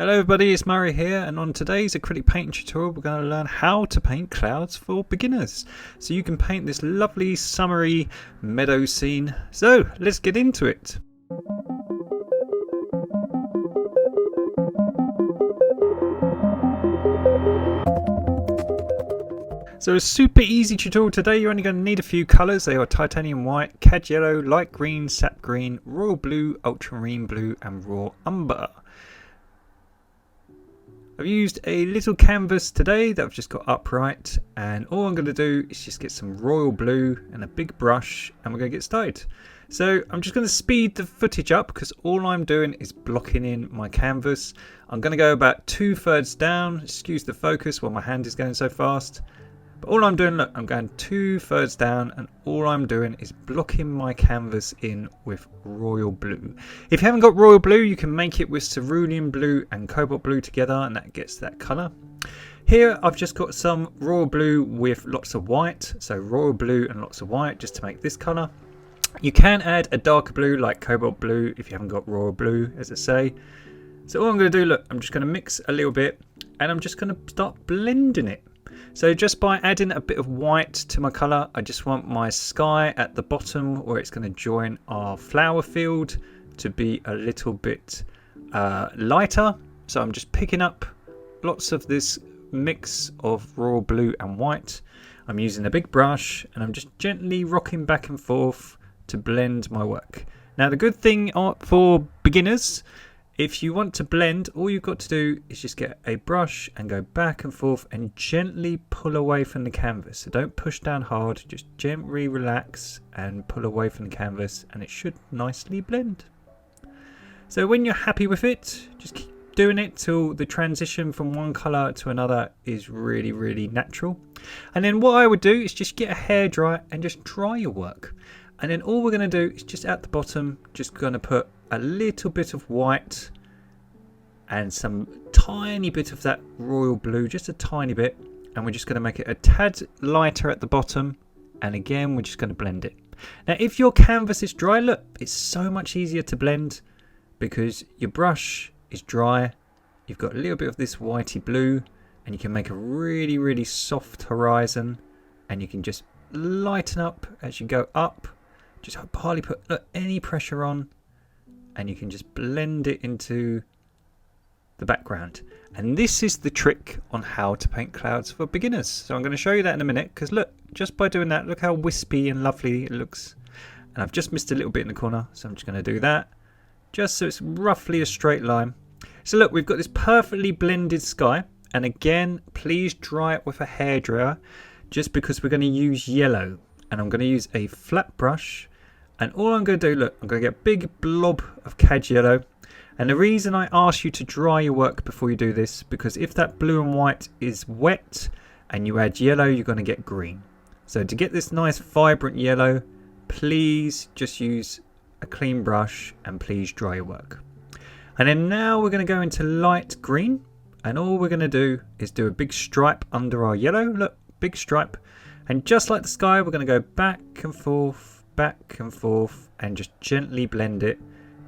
Hello everybody, it's Murray here, and on today's acrylic painting tutorial we're going to learn how to paint clouds for beginners. So you can paint this lovely summery meadow scene. So let's get into it. So a super easy tutorial today. You're only going to need a few colours. They are titanium white, cad yellow, light green, sap green, royal blue, ultramarine blue and raw umber. I've used a little canvas today that I've just got upright, and all I'm going to do is just get some royal blue and a big brush and we're going to get started. So I'm just going to speed the footage up because all I'm doing is blocking in my canvas. I'm going to go about 2/3 down, excuse the focus while my hand is going so fast. But all I'm doing, look, I'm going 2/3 down and all I'm doing is blocking my canvas in with royal blue. If you haven't got royal blue, you can make it with cerulean blue and cobalt blue together and that gets that colour. Here I've just got some royal blue with lots of white. So royal blue and lots of white just to make this colour. You can add a darker blue like cobalt blue if you haven't got royal blue, as I say. So all I'm going to do, look, I'm just going to mix a little bit and I'm just going to start blending it. So just by adding a bit of white to my colour, I just want my sky at the bottom where it's going to join our flower field to be a little bit lighter. So I'm just picking up lots of this mix of royal blue and white. I'm using a big brush and I'm just gently rocking back and forth to blend my work. Now the good thing for beginners, if you want to blend, all you've got to do is just get a brush and go back and forth and gently pull away from the canvas. So don't push down hard, just gently relax and pull away from the canvas and it should nicely blend. So when you're happy with it, just keep doing it till the transition from one colour to another is really natural. And then what I would do is just get a hairdryer and just dry your work. And then all we're going to do is just at the bottom, just going to put a little bit of white and some tiny bit of that royal blue, just a tiny bit, and we're just going to make it a tad lighter at the bottom, and again we're just going to blend it. Now if your canvas is dry, look, it's so much easier to blend because your brush is dry, you've got a little bit of this whitey blue and you can make a really soft horizon and you can just lighten up as you go up. Just hardly put any pressure on and you can just blend it into the background. And this is the trick on how to paint clouds for beginners. So I'm going to show you that in a minute because look, just by doing that, look how wispy and lovely it looks. And I've just missed a little bit in the corner, so I'm just going to do that just so it's roughly a straight line. So look, we've got this perfectly blended sky, and again please dry it with a hairdryer just because we're going to use yellow, and I'm going to use a flat brush. And all I'm going to do, look, I'm going to get a big blob of cad yellow. And the reason I ask you to dry your work before you do this, because if that blue and white is wet and you add yellow, you're going to get green. So to get this nice vibrant yellow, please just use a clean brush and please dry your work. And then now we're going to go into light green. And all we're going to do is do a big stripe under our yellow. Look, big stripe. And just like the sky, we're going to go back and forth and just gently blend it,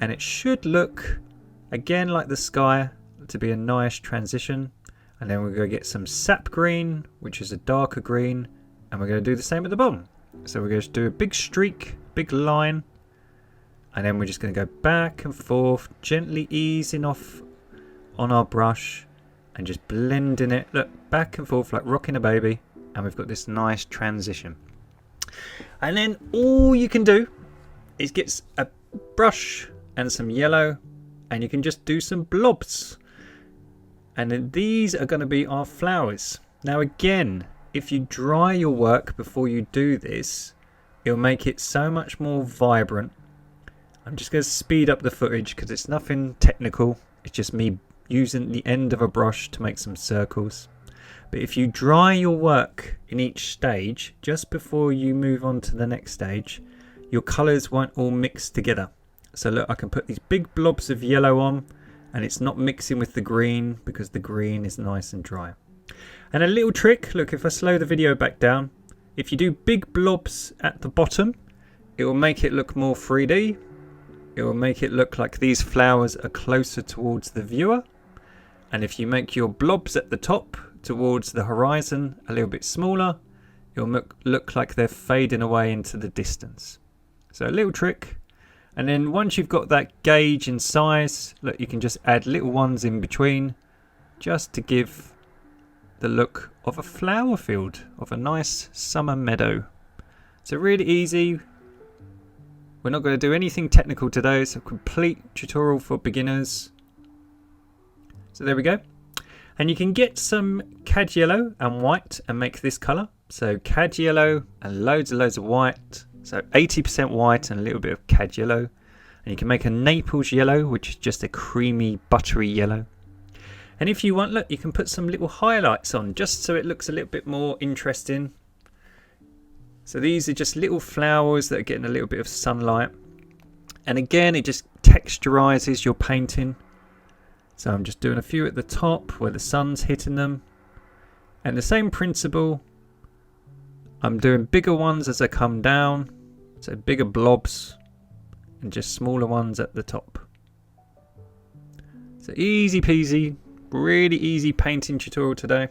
and it should look again like the sky to be a nice transition. And then we're going to get some sap green, which is a darker green, and we're going to do the same at the bottom. So we're going to do a big streak, big line, and then we're just going to go back and forth, gently easing off on our brush and just blending it, look, back and forth like rocking a baby, and we've got this nice transition. And then all you can do is get a brush and some yellow and you can just do some blobs. And then these are going to be our flowers. Now again, if you dry your work before you do this, it'll make it so much more vibrant. I'm just going to speed up the footage because it's nothing technical. It's just me using the end of a brush to make some circles. But if you dry your work in each stage, just before you move on to the next stage, your colours won't all mix together. So look, I can put these big blobs of yellow on and it's not mixing with the green because the green is nice and dry. And a little trick, look, if I slow the video back down, if you do big blobs at the bottom, it will make it look more 3D. It will make it look like these flowers are closer towards the viewer. And if you make your blobs at the top towards the horizon a little bit smaller, it'll look like they're fading away into the distance. So a little trick. And then once you've got that gauge in size, look, you can just add little ones in between just to give the look of a flower field, of a nice summer meadow. So really easy. We're not going to do anything technical today. It's a complete tutorial for beginners. So there we go. And you can get some cad yellow and white and make this colour. So cad yellow and loads of white. So 80% white and a little bit of cad yellow. And you can make a Naples yellow, which is just a creamy, buttery yellow. And if you want, look, you can put some little highlights on just so it looks a little bit more interesting. So these are just little flowers that are getting a little bit of sunlight. And again, it just texturizes your painting. So I'm just doing a few at the top where the sun's hitting them. And the same principle, I'm doing bigger ones as I come down. So bigger blobs and just smaller ones at the top. So easy peasy, really easy painting tutorial today.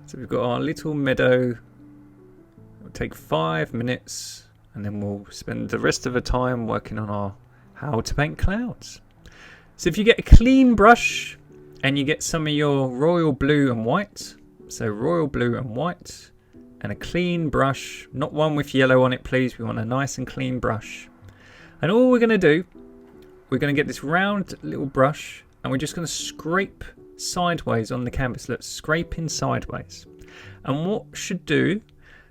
So we've got our little meadow. It'll take 5 minutes and then we'll spend the rest of the time working on our how to paint clouds. So if you get a clean brush and you get some of your royal blue and white, so royal blue and white, and a clean brush, not one with yellow on it please, we want a nice and clean brush. And all we're going to do, we're going to get this round little brush and we're just going to scrape sideways on the canvas. Look, scraping sideways. And what should do,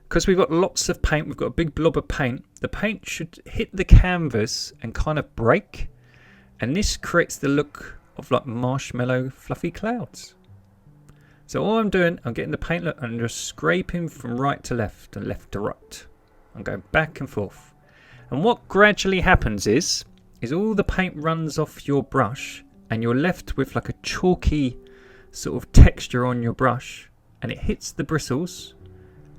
because we've got lots of paint, we've got a big blob of paint, the paint should hit the canvas and kind of break. And this creates the look of like marshmallow fluffy clouds. So all I'm doing, I'm getting the paint, look, I'm just scraping from right to left and left to right. I'm going back and forth. And what gradually happens is all the paint runs off your brush and you're left with like a chalky sort of texture on your brush and it hits the bristles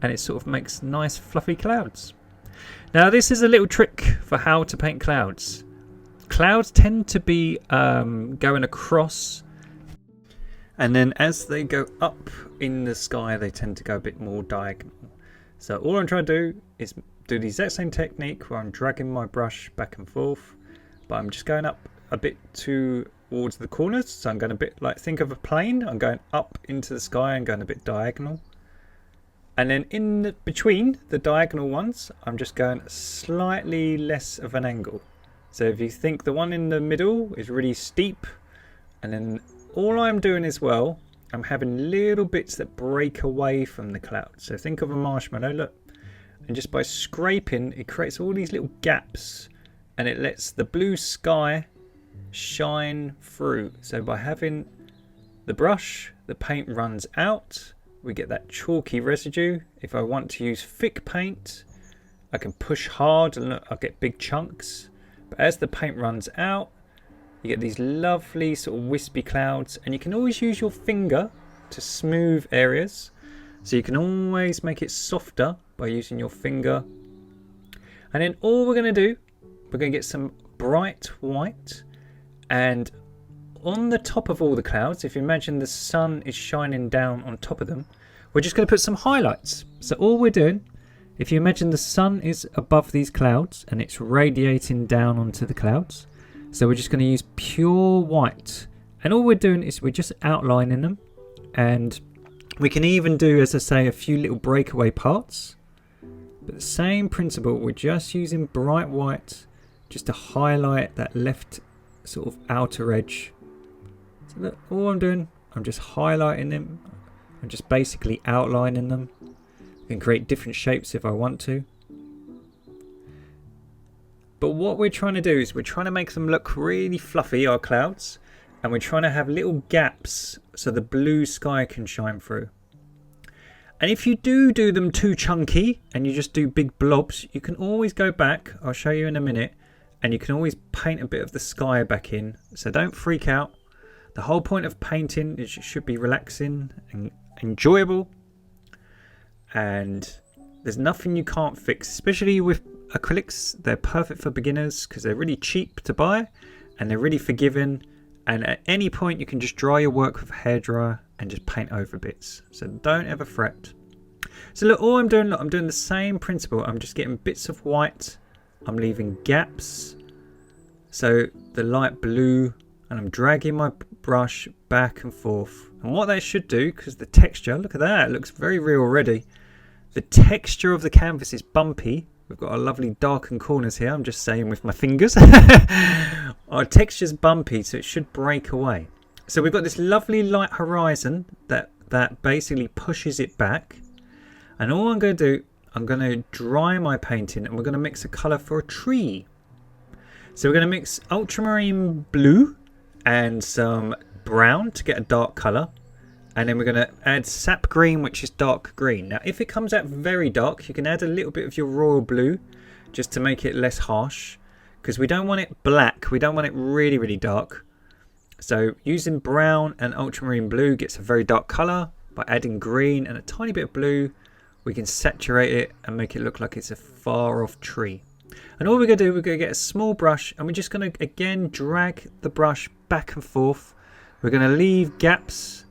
and it sort of makes nice fluffy clouds. Now this is a little trick for how to paint clouds. Clouds tend to be going across, and then as they go up in the sky they tend to go a bit more diagonal. So all I'm trying to do is do the exact same technique where I'm dragging my brush back and forth, but I'm just going up a bit towards the corners. So I'm going a bit like, think of a plane, I'm going up into the sky and going a bit diagonal. And then in between the diagonal ones I'm just going slightly less of an angle. So if you think the one in the middle is really steep, and then all I'm doing as well, I'm having little bits that break away from the cloud. So think of a marshmallow, look, and just by scraping it creates all these little gaps and it lets the blue sky shine through. So by having the brush, the paint runs out, we get that chalky residue. If I want to use thick paint, I can push hard and look, I'll get big chunks. But as the paint runs out, you get these lovely sort of wispy clouds, and you can always use your finger to smooth areas. So you can always make it softer by using your finger. And then all we're going to do, we're going to get some bright white, and on the top of all the clouds, if you imagine the sun is shining down on top of them, we're just going to put some highlights. So all we're doing, if you imagine the sun is above these clouds and it's radiating down onto the clouds, so we're just going to use pure white, and all we're doing is we're just outlining them, and we can even do, as I say, a few little breakaway parts, but the same principle, we're just using bright white just to highlight that left sort of outer edge. So look, all I'm doing, I'm just highlighting them, I'm just basically outlining them. I can create different shapes if I want to. But what we're trying to do is we're trying to make them look really fluffy, our clouds, and we're trying to have little gaps so the blue sky can shine through. And if you do them too chunky and you just do big blobs, you can always go back, I'll show you in a minute, and you can always paint a bit of the sky back in. So don't freak out. The whole point of painting is it should be relaxing and enjoyable. And there's nothing you can't fix, especially with acrylics. They're perfect for beginners because they're really cheap to buy and they're really forgiving, And at any point you can just dry your work with a hairdryer and just paint over bits. So don't ever fret. So look, all I'm doing, look, I'm doing the same principle. I'm just getting bits of white. I'm leaving gaps. So the light blue, and I'm dragging my brush back and forth. And what that should do, because the texture, look at that, it looks very real already. The texture of the canvas is bumpy. We've got our lovely darkened corners here. I'm just saying with my fingers. Our texture's bumpy, so it should break away. So we've got this lovely light horizon that basically pushes it back. And all I'm going to do, I'm going to dry my painting, and we're going to mix a colour for a tree. So we're going to mix ultramarine blue and some brown to get a dark colour. And then we're going to add sap green, which is dark green. Now, if it comes out very dark, you can add a little bit of your royal blue just to make it less harsh. Because we don't want it black. We don't want it really, really dark. So using brown and ultramarine blue gets a very dark colour. By adding green and a tiny bit of blue, we can saturate it and make it look like it's a far off tree. And all we're going to do, we're going to get a small brush, and we're just going to again drag the brush back and forth. We're going to leave gaps.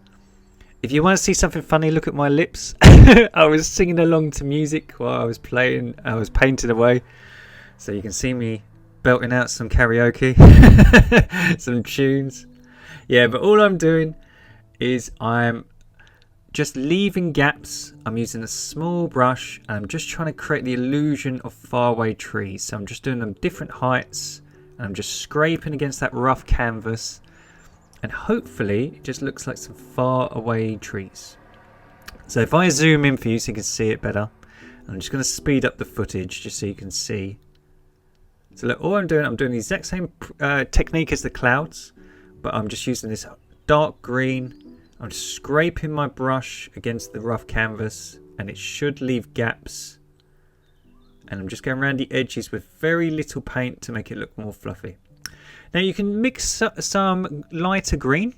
If you want to see something funny, look at my lips. I was singing along to music while I was painting away. So you can see me belting out some karaoke, some tunes. Yeah, but all I'm doing is I'm just leaving gaps. I'm using a small brush, and I'm just trying to create the illusion of faraway trees. So I'm just doing them different heights, and I'm just scraping against that rough canvas. And hopefully it just looks like some far away trees. So if I zoom in for you so you can see it better, I'm just going to speed up the footage just so you can see. So look, all I'm doing the exact same technique as the clouds, but I'm just using this dark green. I'm just scraping my brush against the rough canvas, and it should leave gaps. And I'm just going around the edges with very little paint to make it look more fluffy. Now you can mix some lighter green,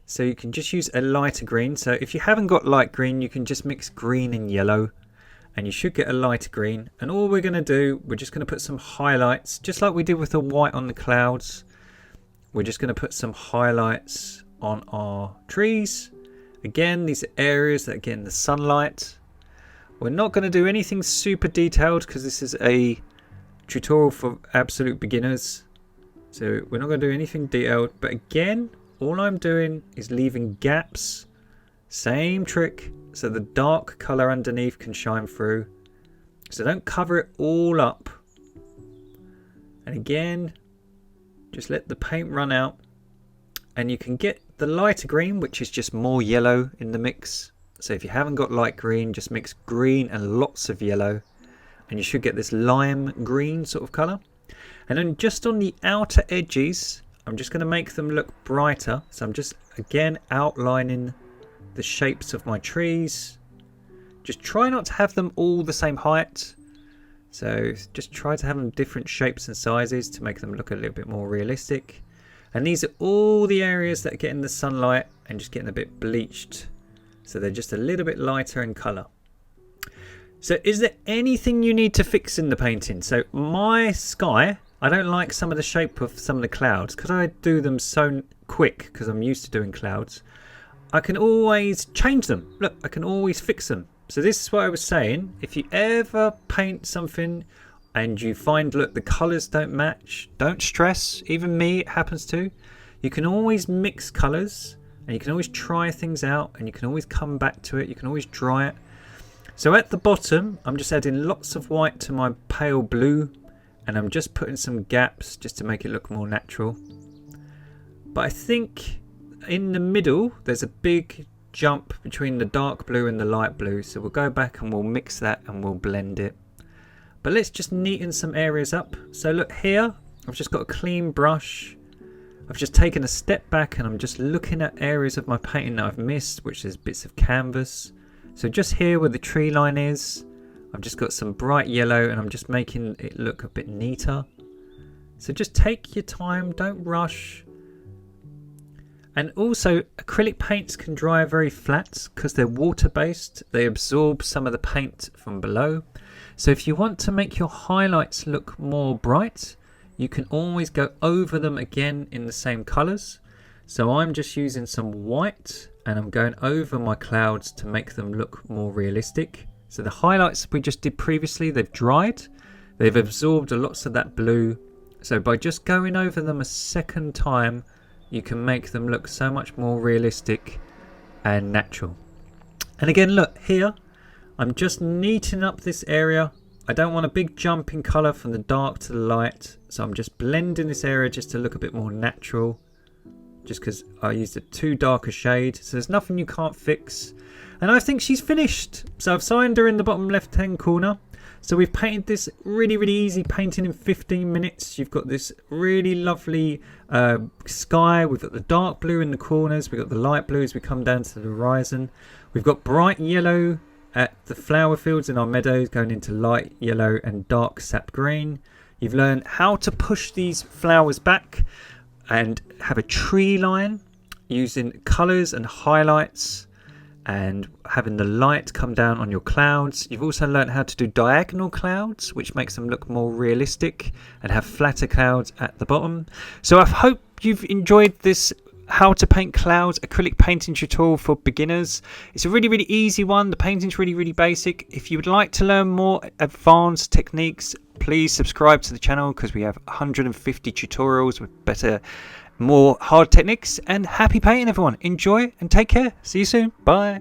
so you can just use a lighter green. So if you haven't got light green, you can just mix green and yellow, and you should get a lighter green. And all we're going to do, we're just going to put some highlights, just like we did with the white on the clouds. We're just going to put some highlights on our trees. Again, these are areas that get the sunlight. We're not going to do anything super detailed because this is a tutorial for absolute beginners. So we're not going to do anything detailed, but again, all I'm doing is leaving gaps. Same trick, so the dark colour underneath can shine through. So don't cover it all up. And again, just let the paint run out. And you can get the lighter green, which is just more yellow in the mix. So if you haven't got light green, just mix green and lots of yellow. And you should get this lime green sort of colour. And then just on the outer edges, I'm just going to make them look brighter. So I'm just again outlining the shapes of my trees. Just try not to have them all the same height. So just try to have them different shapes and sizes to make them look a little bit more realistic. And these are all the areas that get in the sunlight and just getting a bit bleached. So they're just a little bit lighter in colour. So is there anything you need to fix in the painting? So my sky, I don't like some of the shape of some of the clouds because I do them so quick because I'm used to doing clouds. I can always change them. Look, I can always fix them. So this is what I was saying. If you ever paint something and you find, look, the colours don't match, don't stress. Even me, it happens too. You can always mix colours and you can always try things out and you can always come back to it. You can always dry it. So at the bottom, I'm just adding lots of white to my pale blue. And I'm just putting some gaps just to make it look more natural. But I think in the middle, there's a big jump between the dark blue and the light blue. So we'll go back and we'll mix that and we'll blend it. But let's just neaten some areas up. So look here, I've just got a clean brush. I've just taken a step back and I'm just looking at areas of my painting that I've missed, which is bits of canvas. So just here where the tree line is, I've just got some bright yellow and I'm just making it look a bit neater. So just take your time, don't rush. And also acrylic paints can dry very flat because they're water based. They absorb some of the paint from below. So if you want to make your highlights look more bright, you can always go over them again in the same colours. So I'm just using some white and I'm going over my clouds to make them look more realistic. So the highlights we just did previously, they've dried. They've absorbed lots of that blue. So by just going over them a second time, you can make them look so much more realistic and natural. And again, look here, I'm just neatening up this area. I don't want a big jump in colour from the dark to the light. So I'm just blending this area just to look a bit more natural. Just because I used a too dark a shade. So there's nothing you can't fix. And I think she's finished. So I've signed her in the bottom left hand corner. So we've painted this really easy painting in 15 minutes. You've got this really lovely sky. We've got the dark blue in the corners. We've got the light blue as we come down to the horizon. We've got bright yellow at the flower fields in our meadows going into light yellow and dark sap green. You've learned how to push these flowers back and have a tree line using colours and highlights and having the light come down on your clouds. You've also learned how to do diagonal clouds, which makes them look more realistic, and have flatter clouds at the bottom. So I hope you've enjoyed this how to paint clouds acrylic painting tutorial for beginners. It's a really easy one. The painting's really basic. If you would like to learn more advanced techniques, please subscribe to the channel because we have 150 tutorials with better, more hard techniques. And happy painting everyone. Enjoy and take care. See you soon. Bye.